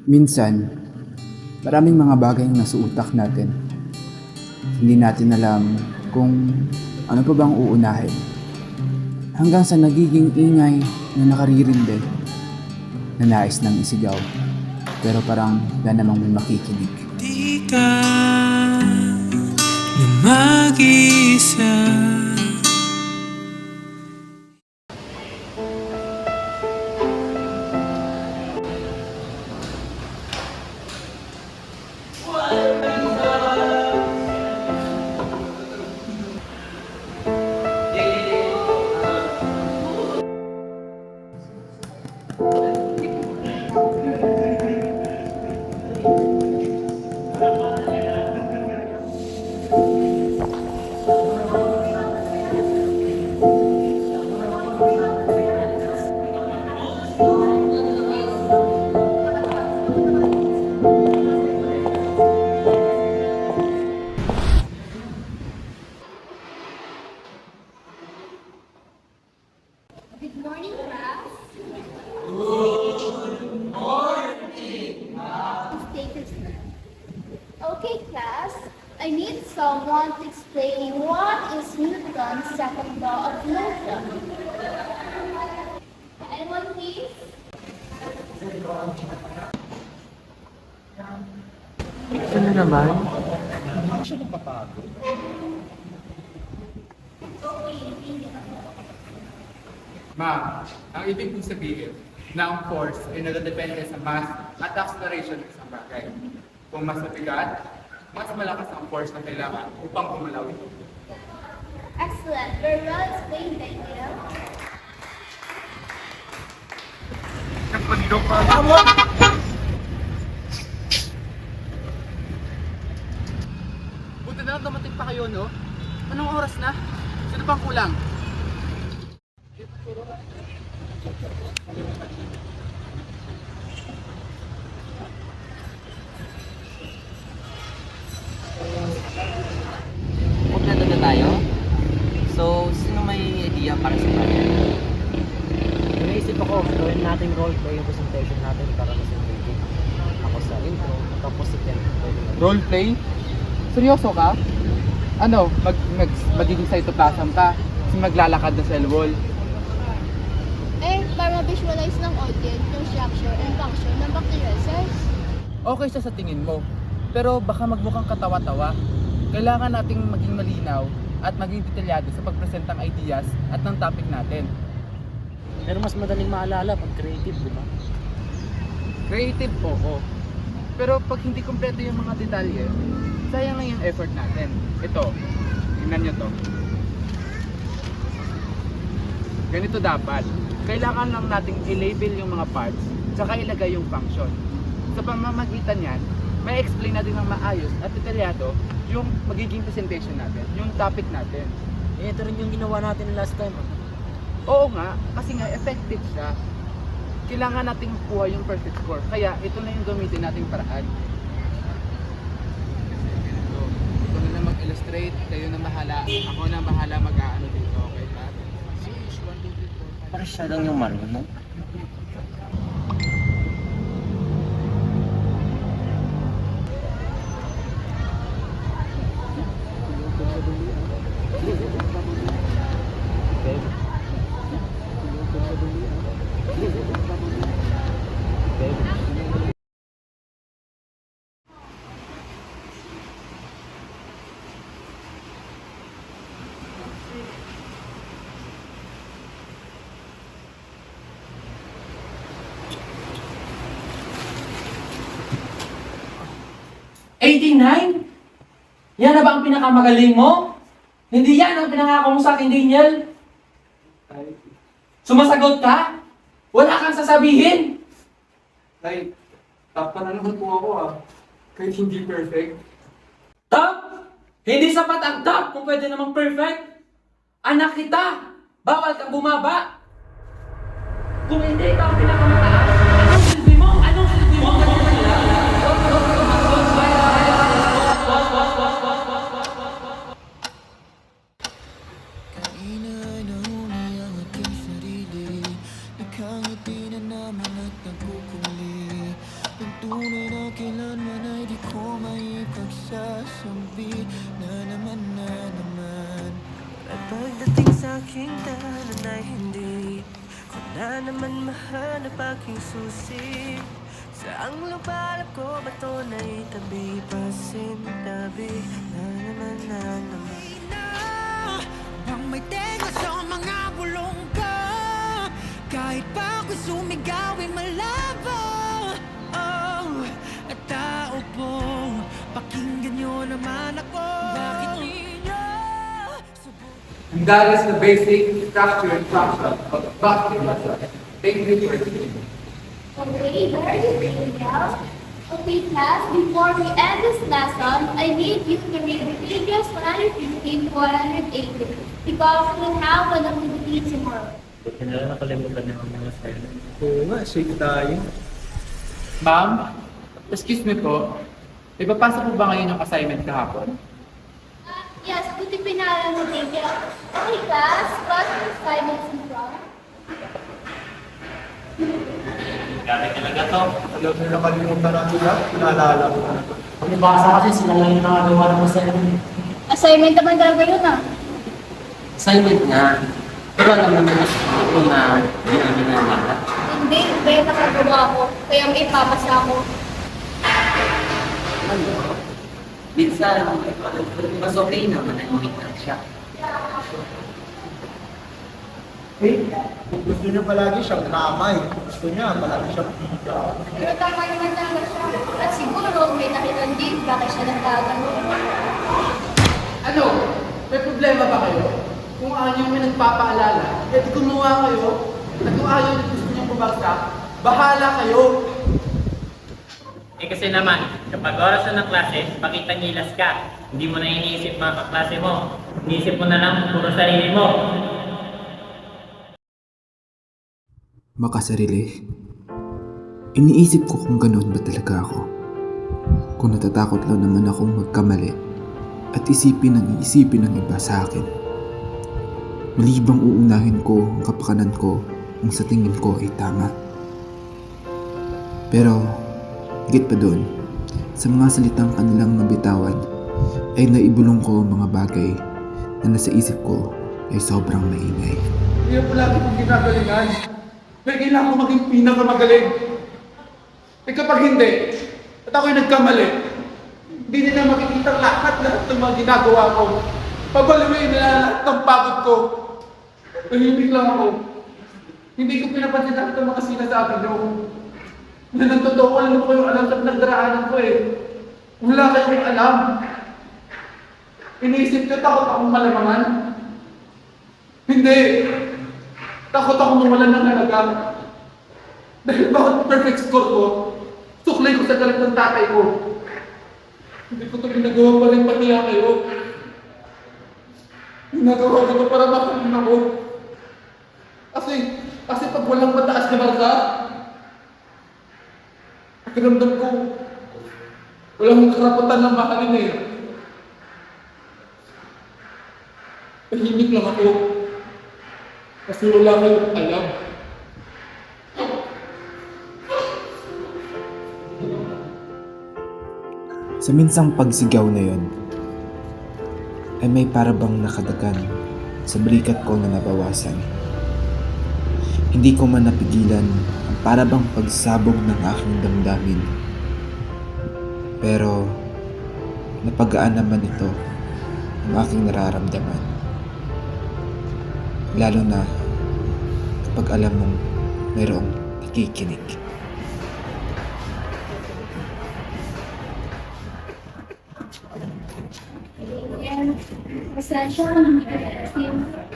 Minsan, maraming mga bagay ang nasa utak natin. Hindi natin alam kung ano pa bang uunahin. Hanggang sa nagiging ingay na nakaririndi na nais nang isigaw. Pero parang wala namang may makikinig. Di ka na mag-isa. Good morning, class. Take your seat. Okay, class. I need someone to explain what is Newton's second law of motion. Anyone, please? Ito na naman. Ma'am, ang ibig kong sabihin na ang force ay nadadepende sa mass at acceleration ng isang bagay. Kung mas mabigat, mas malakas ang force na kailangan upang gumalaw ito. Excellent. Very well explained, thank you. Buti na lang dumating pa kayo, no? Anong oras na? Sino pang kulang? Kompleto na tayo. So, sino may idea para sa project? Naisip ako, gawin natin roleplay yung presentation natin para mas engaging. Ako sa intro, tapos si Ken. Roleplay? Seryoso ka? Ano, magiging cytoplasm ka? Kasi maglalakad na cell wall? Para visualize ng audience yung structure and function ng bacterial cells. Okay siya sa tingin mo. Pero baka magmukhang katawa-tawa. Kailangan nating maging malinaw at maging detalyado sa pagpresent ng ideas at ng topic natin. Pero mas madaling maalala pag creative, di ba? Creative, oo. Pero pag hindi kumpleto yung mga detalye, sayang lang yung effort natin. Ito, tingnan nyo to. Ganito dapat. Kailangan lang nating i-label yung mga parts, tsaka ilagay yung function. Sa pamamagitan yan, may explain natin ng maayos at detalyado yung magiging presentation natin, yung topic natin. Ito rin yung ginawa natin last time. Oo nga, kasi nga effective siya. Kailangan nating kuha yung perfect score, kaya ito na yung gamitin nating paraan. Ito na lang mag-illustrate, kayo na bahala. Ako na bahala mag-aano dito, okay ba? Sige, 1, 2, 3, 4, 5. Para siya lang yung marunong. Yan na ba ang pinakamagaling mo? Hindi yan ang pinangako mo sa akin, Daniel. Sumasagot ka? Wala kang sasabihin? Tay, top pa na naman po ako kahit hindi perfect. Top? Hindi sapat ang top kung pwede namang perfect. Anak kita, bawal kang bumaba. Kung hindi ikaw ang pinakamataas, anong silbi mo? Anong silbi mo? aking daanan ay hindi ko na naman mahanap aking susi. Saang lubalak ko ba ito na itabi? Pasintabi na naman na naman. Bang may tenga sa mga bulong ko, kahit pa ako'y sumigaw ay malabo. Oh, at tao po, pakinggan nyo naman ako. Bakit ninyo And that is the basic structure and function of the Bhakti Rasa. Thank you for listening. Okay, very good, Daniel. Okay, class, before we end this lesson, I need you to read the pages 115 to 180 because we'll have an activity tomorrow. Hindi na nakalimutan na ang mga style. Oo nga, shake tayo. Ma'am, excuse me po. Ipapasa po ba ngayon yung assignment kahapon? Yes, buti pinala mo, Daniel. Okay, class, class assignments in front. Gamit talaga to. Alam mo, nakalimutan natin lahat. Naalala ko na. Ang nabasa kasi sila lang yung nakagawa ng assignment. Assignment naman talaga yun ah. Assignment nga. Pero alam naman ko na hindi na lahat. Hindi, iba yung nakagawa ko. Kaya may ipapasa ko. Minsan, mas okay naman na hindi na siya. Gusto niya palagi siyang kamay. Gusto niya palagi siyang pika. Pero tama naman talaga siya. At siguro may nakitan din bakit siya nagkagano. Ano? May problema ba kayo? Kung ayaw nyo may nagpapaalala, eh di gumawa kayo. At kung ayaw nyo gusto nyo bumagsak, bahala kayo. Eh kasi naman, kapag oras na ng klase, pakita ngilas ka. Hindi mo na iniisip mga kaklase mo. Iniisip mo na lang puro sarili mo. Makasarili. Iniisip ko kung ganoon ba talaga ako. Kung natatakot lang naman akong magkamali at isipin ang iisipin ng iba sa akin. Malibang uunahin ko ang kapakanan ko kung sa tingin ko ay tama. Pero, higit pa doon, sa mga salitang kanilang nabitawan, ay naibulong ko ang mga bagay na nasa isip ko ay sobrang maingay. Kaya palagi kong ginagalingan. Kaya kailangan ko maging pinakamagaling. Eh kapag hindi, at ako'y nagkamali, hindi nila makikita lahat ng mga ginagawa ko. Pabaliwin nila lahat ng pagod ko. Tahimik lang ako. Hindi ko pinapansin lahat ng mga sinasabi nyo. Na ng totoo, alam ko yung alam sa pinagdaraanan ko eh. Wala kayong alam. Iniisip ko, takot akong malamangan. Hindi. Takot ako mawalan ng halaga. Dahil bakit perfect score ko, suklay ko sa galit ng tatay ko. Hindi ko ito ginagawa pa rin pahiya kayo. Ginagawa ko ito para makalin ako. Kasi pag walang mataas na marka, pakiramdam ko, walang karapatan na mahalin eh. Tahimik lang ako. Kasi wala kayong alam. Sa minsang pagsigaw na yon, ay may parabang nakadagan sa balikat ko na nabawasan. Hindi ko man napigilan ang parabang pagsabog ng aking damdamin. Pero napagaan naman ito ang aking nararamdaman. Lalo na kapag alam mong mayroong nakikinig. And pasensya na kasi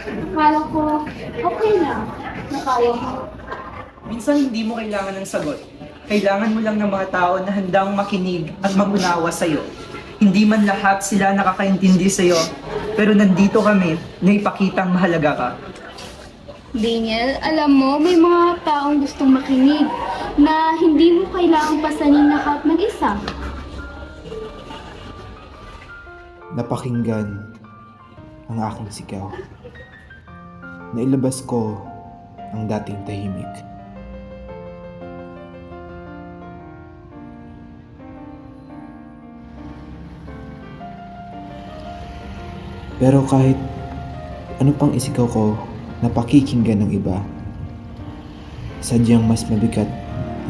akala ko okay lang. Nakaya ko. Minsan hindi mo kailangan ng sagot. Kailangan mo lang ng mga tao na handang makinig at magunawa sa'yo. Hindi man lahat sila nakakaintindi sa'yo, pero nandito kami na ipakitang mahalaga ka. Daniel, alam mo, may mga taong gustong makinig na hindi mo kailangang pasanin lahat mag-isa. Napakinggan ang aking sigaw. Nailabas ko ang dating tahimik. Pero kahit ano pang isigaw ko na pakikinggan ng iba? Sadyang mas mabigat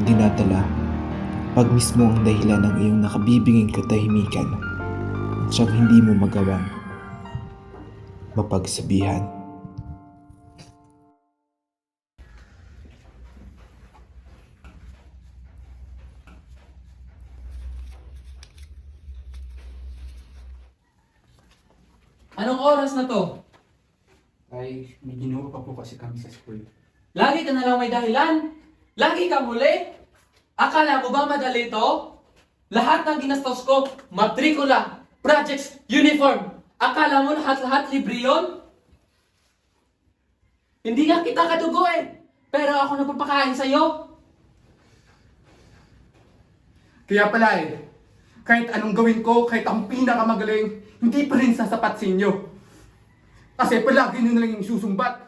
ang dinadala pag mismo ang dahilan ng iyong nakabibinging katahimikan at siyang hindi mo magawang mapagsabihan. Anong oras na to? Ay, may ginawa pa po kasi kami sa school. Lagi ka na lang may dahilan. Lagi kang huli. Akala mo ba madali to? Lahat ng ginastos ko, matrikula, projects, uniform. Akala mo lahat-lahat libre yun? Hindi nga kita kadugo eh. Pero ako nagpapakain sa'yo. Kaya pala kahit anong gawin ko, kahit ang pinakamagaling, hindi pa rin sasapat sa inyo. Kasi palagi nyo na lang yung susumbat.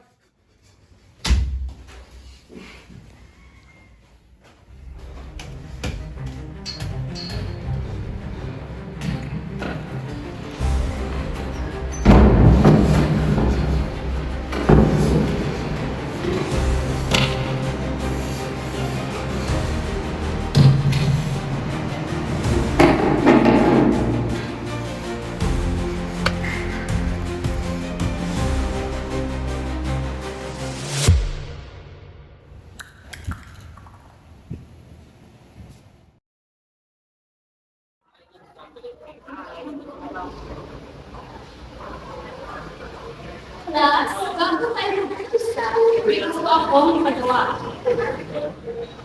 Class, bago tayo mag-umpisa, may gusto akong magawa.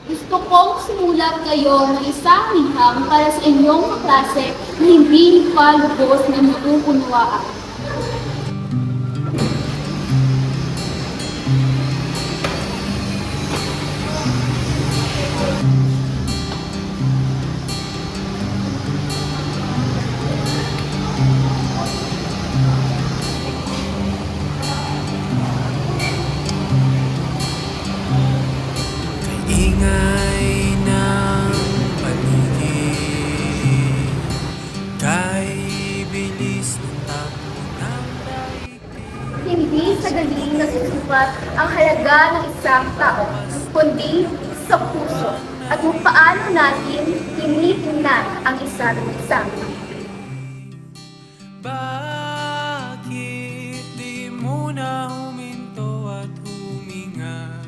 Gusto kong simulan kayo ng isang liham para sa inyong kaklase na hindi pa lubos na mauunawaan. Ingay ng paligid, kay bilis ng takbo ng daigdig. Hindi sa galing nasusukat ang halaga ng isang tao, kundi sa puso at kung paano natin tinitingnan ang isa't isa. Bakit di mo na huminto at huminga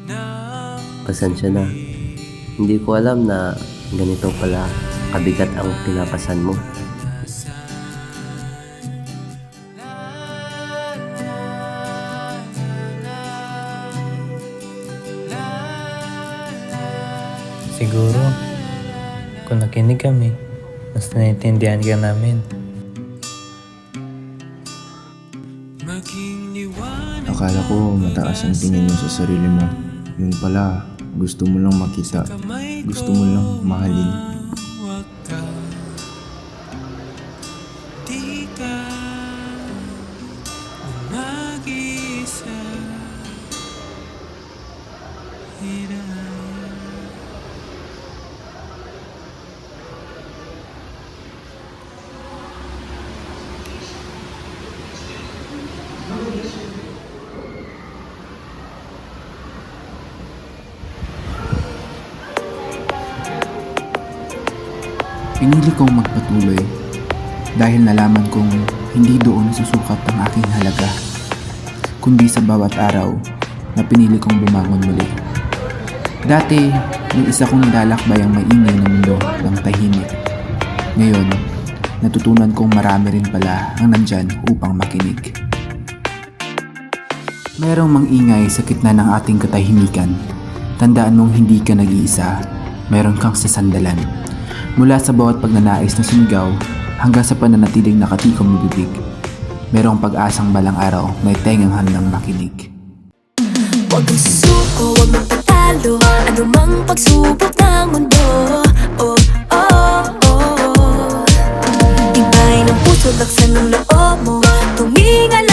ng Pasensya na. Hindi ko alam na ganito pala kabigat ang pinapasan mo. Siguro, kung nakinig kami, mas naiintindihan ka namin. maging liwanag. Akala ko mataas ang tingin mo sa sarili mo. Yun pala, gusto mo lang makita. Gusto mo lang mahalin. Huwag ka, di ka mag-isa. Pinili kong magpatuloy dahil nalaman kong hindi doon susukat ang aking halaga, kundi sa bawat araw na pinili kong bumangon muli. Dati, yung isa kong nilalakbay ang maingay na mundo ng tahimik. Ngayon, natutunan kong marami rin pala ang nandyan upang makinig. Merong mangingay sa gitna ng ating katahimikan. Tandaan mong hindi ka nag-iisa, meron kang sasandalan. Mula sa bawat pagnanais na sumigaw hanggang sa pananatiling nakatikom ng bibig, merong pag-asang balang araw may tengang handang makinig. Huwag kang susuko, huwag magpatalo, anumang pagsubok ng mundo. Oh, oh, oh. Tibay ng puso, laksan ng loob mo, tumingal